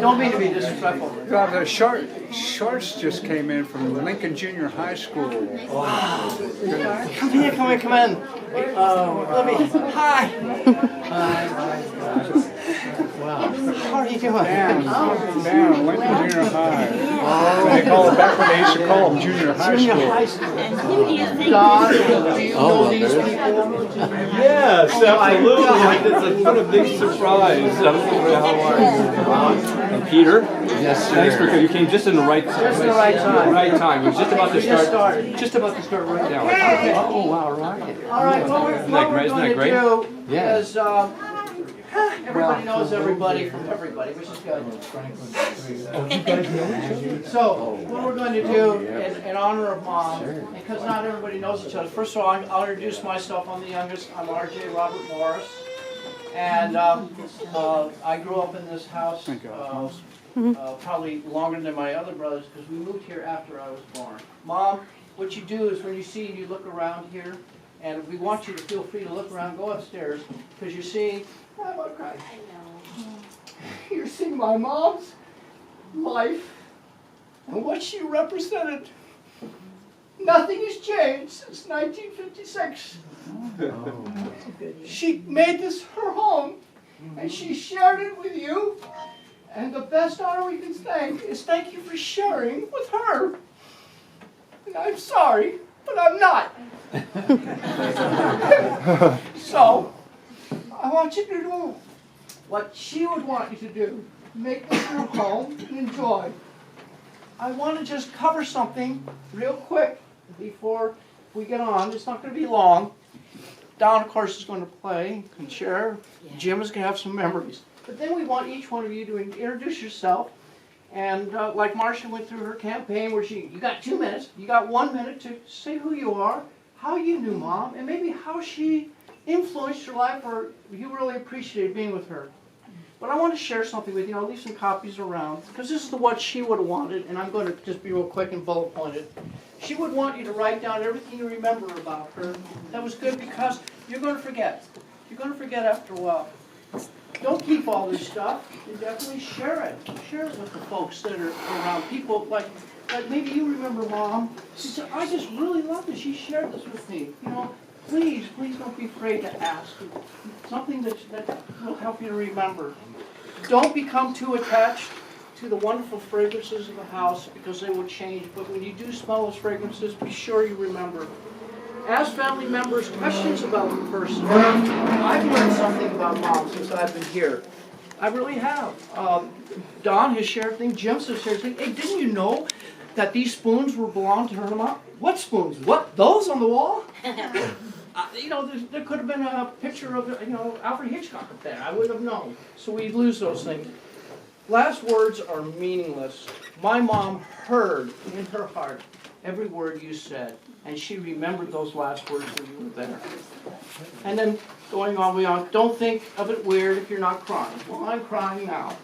don't mean to be disrespectful. The shorts just came in from Lincoln Junior High School. Wow. Come in. Let me, hi. Wow. How are you doing? Bam, Lincoln Junior High. They call it back when they used to call them Junior High School. Don, do you know these people? Yes, absolutely. It's been a big surprise. How are you? And Peter? Yes, sir. Thanks for you came just in the right time. Just in the right time. Right time. It was just about to start. Just about to start right now. Oh wow, right. All right, what we're going to do is everybody knows everybody from everybody, which is good. So what we're going to do in honor of Mom, because not everybody knows each other. First of all, I'll introduce myself. I'm the youngest. I'm R.J. Robert Morris, and I grew up in this house probably longer than my other brothers because we moved here after I was born. Mom, what you do is when you see, you look around here, and we want you to feel free to look around, go upstairs, because you see, I'm gonna cry. I know. You're seeing my mom's life and what she represented. Nothing has changed since 1956. She made this her home, and she shared it with you. And the best honor we can thank is thank you for sharing with her. And I'm sorry, but I'm not. So, I want you to do what she would want you to do. Make this your home and enjoy. I want to just cover something real quick before we get on. It's not going to be long. Don, of course, is going to play and share. Jim is going to have some memories. But then we want each one of you to introduce yourself. And like Marcia went through her campaign where you got 2 minutes, you got 1 minute to say who you are, how you knew Mom, and maybe how she influenced your life or you really appreciated being with her. But I want to share something with you. I'll leave some copies around because this is what she would have wanted, and I'm going to just be real quick and bullet pointed. She would want you to write down everything you remember about her. That was good because you're going to forget. You're going to forget after a while. Don't keep all this stuff. You definitely share it. Share it with the folks that are around. People like maybe you remember Mom. She said, I just really love this. She shared this with me. You know, please don't be afraid to ask. Something that will help you to remember. Don't become too attached to the wonderful fragrances of the house because they will change. But when you do smell those fragrances, be sure you remember. Ask family members questions about the person. I've learned something about Mom since I've been here. I really have. Don has shared things. Jim has shared things. Hey, didn't you know that these spoons belonged to her mom? What spoons? What? Those on the wall? You know, there could have been a picture of, Alfred Hitchcock up there. I wouldn't have known. So we lose those things. Last words are meaningless. My mom heard in her heart every word you said, and she remembered those last words when you were there. And then going on, don't think of it weird if you're not crying. Well, I'm crying now.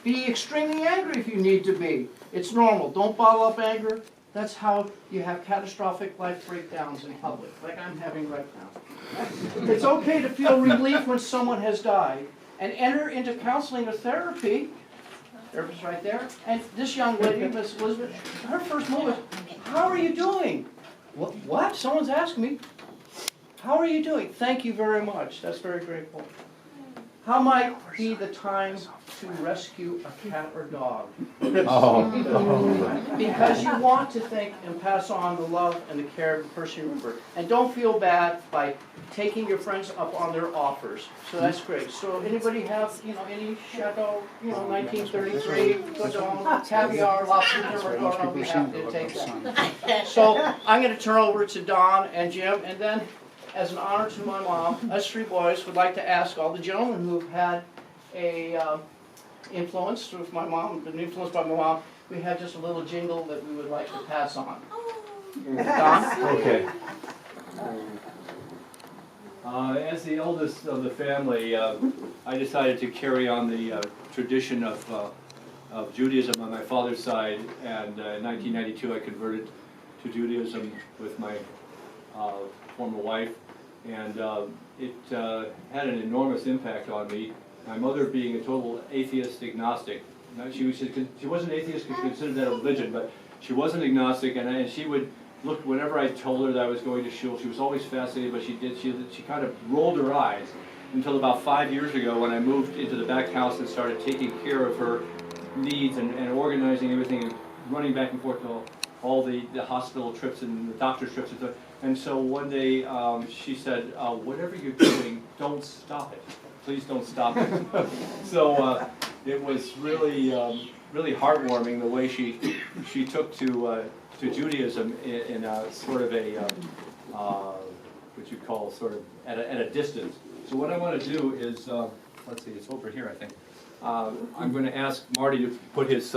Be extremely angry if you need to be. It's normal. Don't bottle up anger. That's how you have catastrophic life breakdowns in public, like I'm having right now. It's okay to feel relief when someone has died and enter into counseling or therapy. Therapist right there. And this young lady, Miss Elizabeth, her first move is, how are you doing? What? Someone's asking me. How are you doing? Thank you very much. That's very grateful. How might be the time to rescue a cat or dog? Because you want to think and pass on the love and the care of the person you remember. And don't feel bad by taking your friends up on their offers. So that's great. So anybody have, any Chateau, 1933, Godon, caviar, lobster, I'll be happy to take that. So I'm going to turn over to Don and Jim, and then as an honor to my mom, us three boys would like to ask all the gentlemen who've had a influence with my mom, been influenced by my mom, we have just a little jingle that we would like to pass on. Don? Okay. As the eldest of the family, I decided to carry on the tradition of Judaism on my father's side, and in 1992 I converted to Judaism with my former wife, and it had an enormous impact on me. My mother being a total atheist agnostic, she wasn't atheist because she considered that a religion, but she wasn't agnostic, and she would look, whenever I told her that I was going to shul, she was always fascinated, but she kind of rolled her eyes until about 5 years ago when I moved into the back house and started taking care of her needs and organizing everything and running back and forth to all the hospital trips and the doctor's trips and stuff. And so one day she said, whatever you're doing, don't stop it. Please don't stop it. So it was really, really heartwarming the way she took to Judaism in a sort of a, what you call sort of at a distance. So what I want to do is, let's see, it's over here I think. I'm going to ask Marty to put his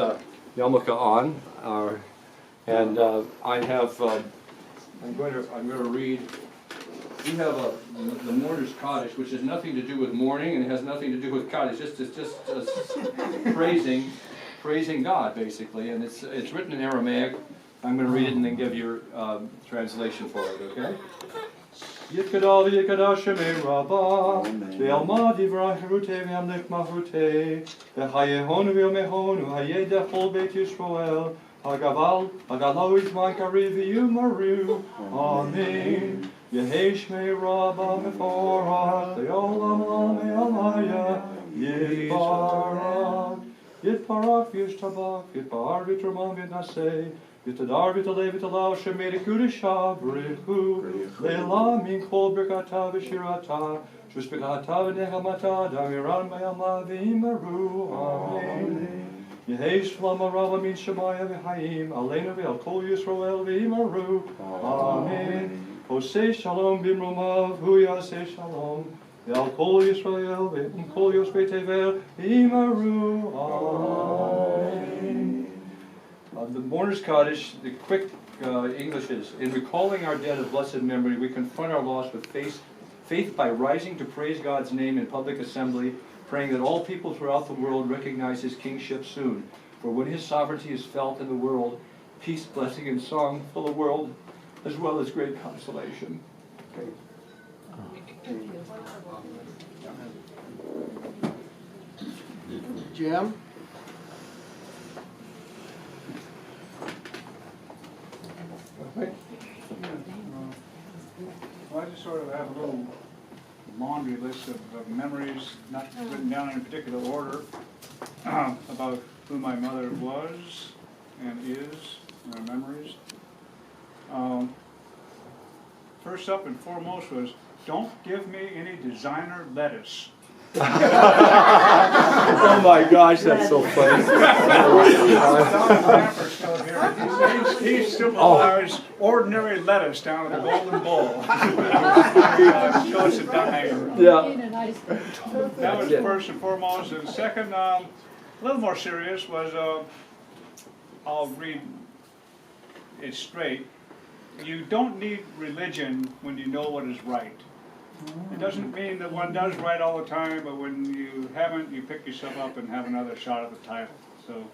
yarmulke on, and I have. I'm going to read. We have the mourner's Kaddish, which has nothing to do with mourning and it has nothing to do with Kaddish. It's just praising God basically, and it's written in Aramaic. I'm going to read it and then give your translation for it. Okay. Yitkadal v'yikadash shemei Rabbah, ve'alma divrei hirutei ve'amlech mahutei, ve'chayehonu ve'omehonu, hayedechol beit Yisrael, hagaval, hagalau izman kariv v'yumaru, Amen. Yehi shmei Rabbah meforach, le'olam olamei alaya, Yitbarach, Yitbarach v'yishtabach, Yitbarach v'trumam v'naseh, Yitadar v'talei v'talau shemei dekudesha v'richu le'la min kol birkata v'shirata shus birkata v'nechamata damiran b'yama v'imaru Amen. Yehei shlam arava min shemaya v'chaim aleinu v'al kol Yisrael v'imaru Amen. Posei shalom b'mromav hu yaseh shalom v'al kol Yisrael v'im kol Yosvei tevel v'imaru Amen. The mourner's Kaddish, the quick English is, in recalling our dead of blessed memory, we confront our loss with faith by rising to praise God's name in public assembly, praying that all people throughout the world recognize His kingship soon. For when His sovereignty is felt in the world, peace, blessing, and song fill the world, as well as great consolation. Okay. Jim? Well, I just sort of have a little laundry list of memories, not written down in a particular order, about who my mother was and is, and her memories. First up and foremost was, don't give me any designer lettuce. Oh my gosh, that's so funny. He symbolized ordinary lettuce down at the Golden Bowl. Shows a dime. Yeah. That was first and foremost. And second, a little more serious, was I'll read it straight. You don't need religion when you know what is right. It doesn't mean that one does right all the time, but when you haven't, you pick yourself up and have another shot at the title. So,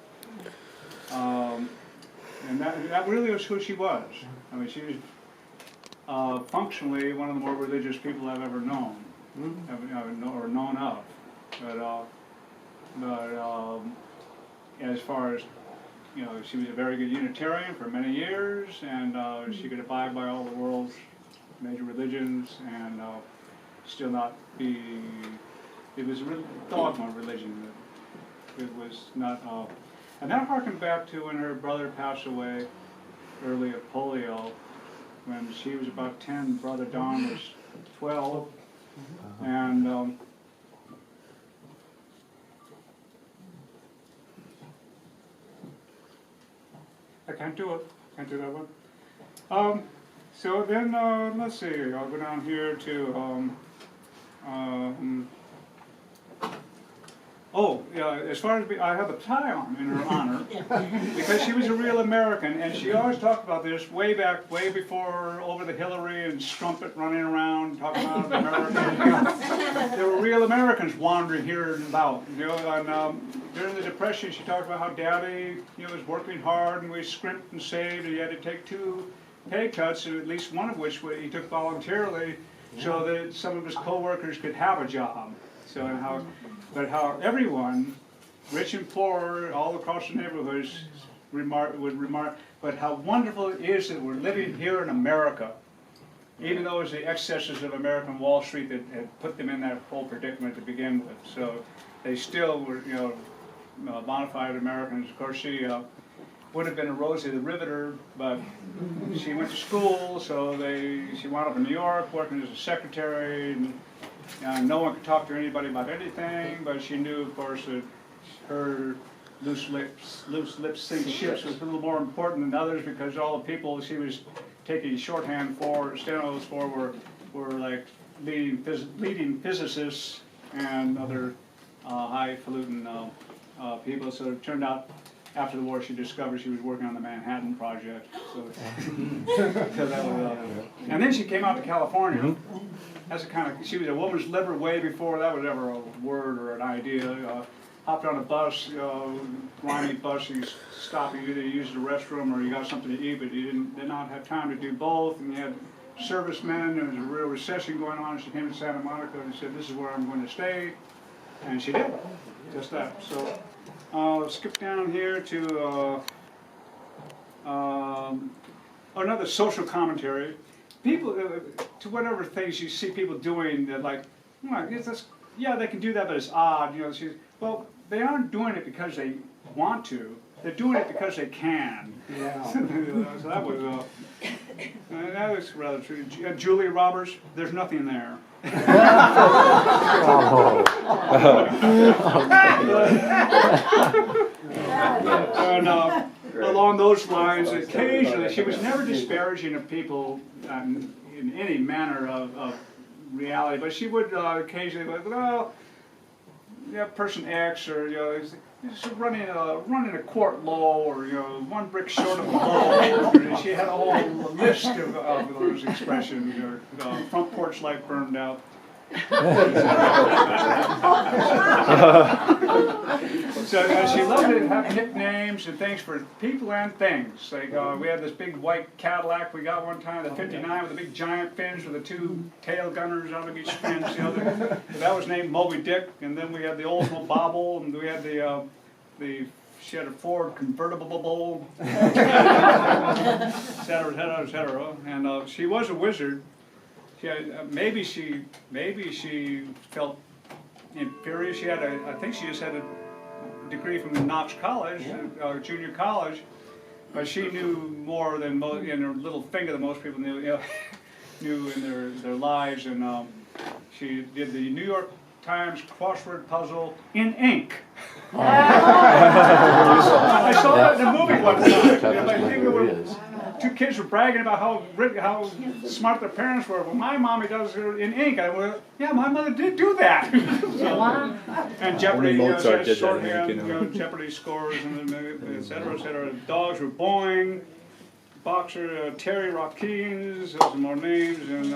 and that really was who she was. I mean, she was functionally one of the more religious people I've ever known, or known of. But as far as, you know, she was a very good Unitarian for many years, and she could abide by all the world's major religions and still not be. It was a real dogma religion. It was not. And that harkened back to when her brother passed away early of polio, when she was about 10, brother Don was 12, and I can't do it. Can't do that one. So then, let's see, I'll go down here to, as far as, I have a tie on in her honor, because she was a real American, and she always talked about this way back, way before over the Hillary and Strumpet running around talking about Americans. There were real Americans wandering here and about, you know, and during the Depression she talked about how Daddy, you know, was working hard, and we scrimped and saved, and he had to take 2 pay cuts, at least one of which he took voluntarily, so that some of his co-workers could have a job. So, and how everyone rich and poor, all across the neighborhoods would remark, but how wonderful it is that we're living here in America. Even though it was the excesses of American Wall Street that had put them in that whole predicament to begin with. So they still were, bona fide Americans. Of course, she would have been a Rosie the Riveter, but she went to school, so she wound up in New York working as a secretary, and no one could talk to anybody about anything, but she knew, of course, that her loose lips sink ships was a little more important than others, because all the people she was taking shorthand for, stenos for, were like leading physicists and other highfalutin people. So it turned out after the war she discovered she was working on the Manhattan Project. So that was, and then she came out to California. As a kind of, she was a woman's liver way before that was ever a word or an idea. Hopped on a bus, grimy bus, you stopped, you either used the restroom or you got something to eat, but you did not have time to do both, and you had servicemen, there was a real recession going on, and she came to Santa Monica and said, this is where I'm going to stay, and she did, just that. So, let's skip down here to another social commentary. People, to whatever things you see people doing, that like, yeah, they can do that, but it's odd, well, they aren't doing it because they want to. They're doing it because they can. Yeah. So that was rather true. Julia Roberts, there's nothing there. And along those lines, occasionally, she was never disparaging of people in any manner of reality, but she would occasionally, like, well, yeah, person X, or he's running a quart low, or one brick short of a low. She had a whole list of those expressions. Front porch light burned out. So she loved to have nicknames and things for people and things. Like we had this big white Cadillac we got one time, the '59 with the big giant fins with the two tail gunners on each fins. That was named Moby Dick. And then we had the Oldsmobile, and we had she had a Ford convertible, et cetera, et cetera, et cetera. And she was a wizard. Maybe she felt inferior. She had I think she just had a degree from Knox College, junior college, but she knew more than in her little finger than most people knew in their lives. And she did the New York Times crossword puzzle in ink. I saw that in a movie one time. Two kids were bragging about how smart their parents were. Well, my mommy does it in ink. I went, yeah, my mother did do that. And Jeopardy, shorthand, Jeopardy scores, and et cetera, et cetera. Dogs were Boing, boxer Terry Rockines, those are more names, and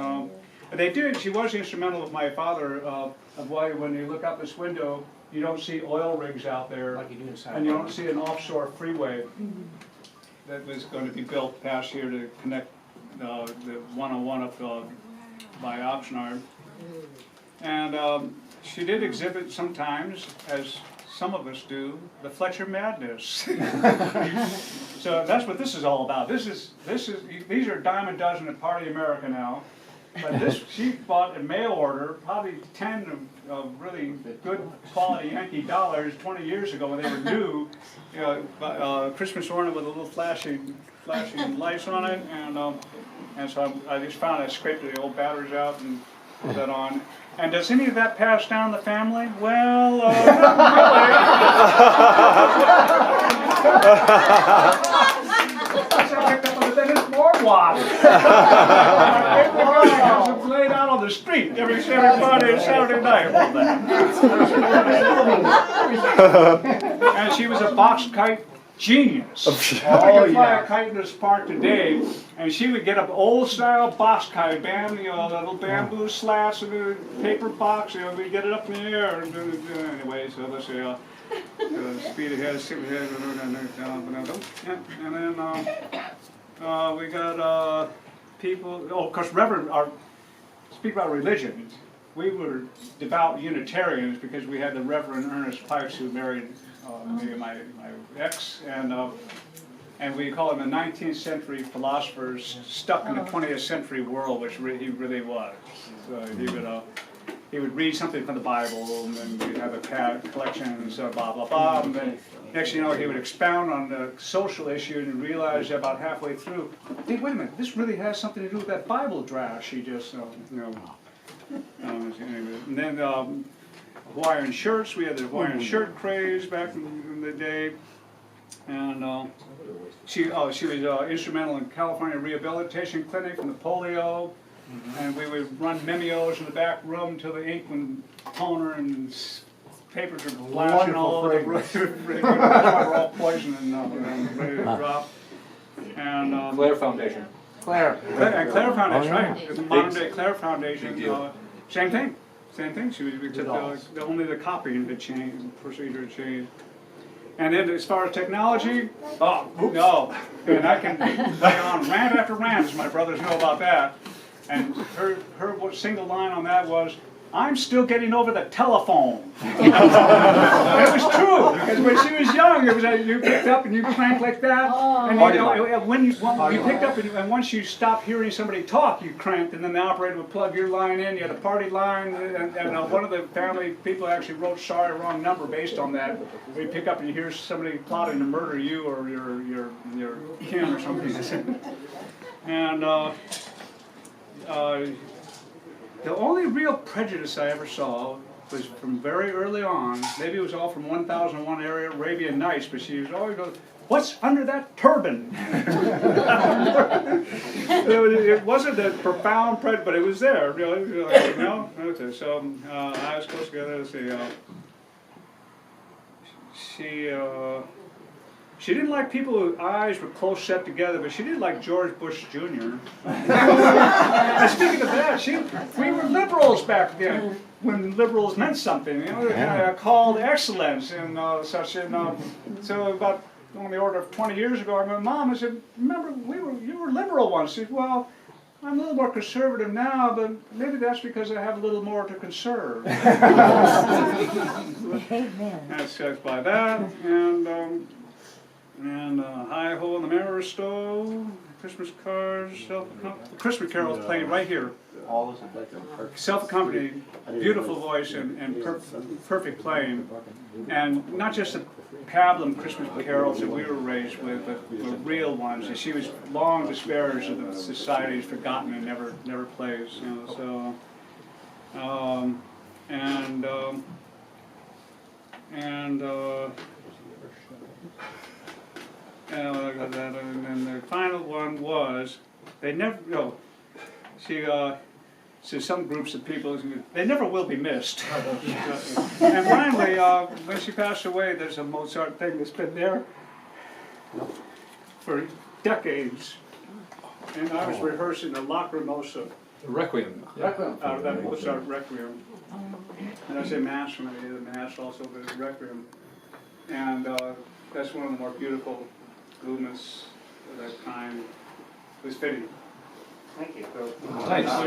they did. She was instrumental with my father of why when you look out this window, you don't see oil rigs out there, Like you do in South and you don't see an offshore freeway that was going to be built past here to connect the 101 up by Oxnard. And she did exhibit sometimes, as some of us do, the Fletcher Madness. So that's what this is all about. These are dime a dozen at Party America now. But this, she bought a mail order, probably 10 of really good quality Yankee dollars 20 years ago when they were new. Christmas ornament with a little flashing lights on it, and so I just found I scraped the old batteries out and put that on. And does any of that pass down the family? Well, not really. Then it's more water. It's laid out on the street every Friday and Saturday night. And she was a box kite genius. Nobody could fly a kite in this park today, and she would get up old style box kite, little bamboo slats and a paper box, we'd get it up in the air. Anyway, so let's see. Speed ahead, skip ahead, and then we got people. Oh, of course, speak about religion. We were devout Unitarians because we had the Reverend Ernest Pipes, who married me and my ex, and we call him a 19th century philosopher stuck in a 20th century world, which he really was. So he would read something from the Bible, and then we'd have a collection, and so blah, blah, blah, and then next thing you know, he would expound on the social issue and realize about halfway through, hey, wait a minute, this really has something to do with that Bible draft she just, and then Hawaiian shirts, we had the Hawaiian shirt craze back in the day, and she was instrumental in California Rehabilitation Clinic from the polio, and we would run memeos in the back room till the ink and toner and papers are flashing all over the room. We're all poisoned and ready to drop. And Claire Foundation. Claire. Claire Foundation, right? It's modern day Claire Foundation. Same thing. We took only the copying had changed, the procedure had changed. And then as far as technology, no. And I can lay on rant after rant, as my brothers know about that. And her single line on that was, I'm still getting over the telephone. It was true, because when she was young, it was you picked up and you cranked like that, and when you picked up and once you stopped hearing somebody talk, you cranked, and then the operator would plug your line in. You had a party line, and one of the family people actually wrote "sorry, wrong number" based on that. When you pick up and you hear somebody plotting to murder you or your kin or something, and. The only real prejudice I ever saw was from very early on. Maybe it was all from 1001 Arabian Nights, but she was always going, "What's under that turban?" It wasn't a profound prejudice, but it was there. Really, no. Okay. So I was close together. Let's see. She didn't like people whose eyes were close set together, but she did like George Bush Jr. And speaking of that, we were liberals back then, when liberals meant something, called excellence and such. And so about on the order of 20 years ago, I went, Mom, I said, remember, you were liberal once. She said, well, I'm a little more conservative now, but maybe that's because I have a little more to conserve. That's judged by that, and Hi-Ho in the Mirror Stove, Christmas cards, Christmas carols playing right here. Self-accompanied, beautiful voice and perfect playing. And not just the pablum Christmas carols that we were raised with, but the real ones. And she was long disparaged of the society's forgotten and never plays. And then the final one was, so some groups of people, they never will be missed. And finally, when she passed away, there's a Mozart thing that's been there for decades. And I was rehearsing the Lacrimosa. The Requiem. Out of that Mozart Requiem. And I say Mass when I did the Mass, also the Requiem. And that's one of the more beautiful movements of that kind. It was fitting. Thank you. Nice. How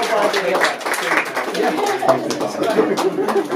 about the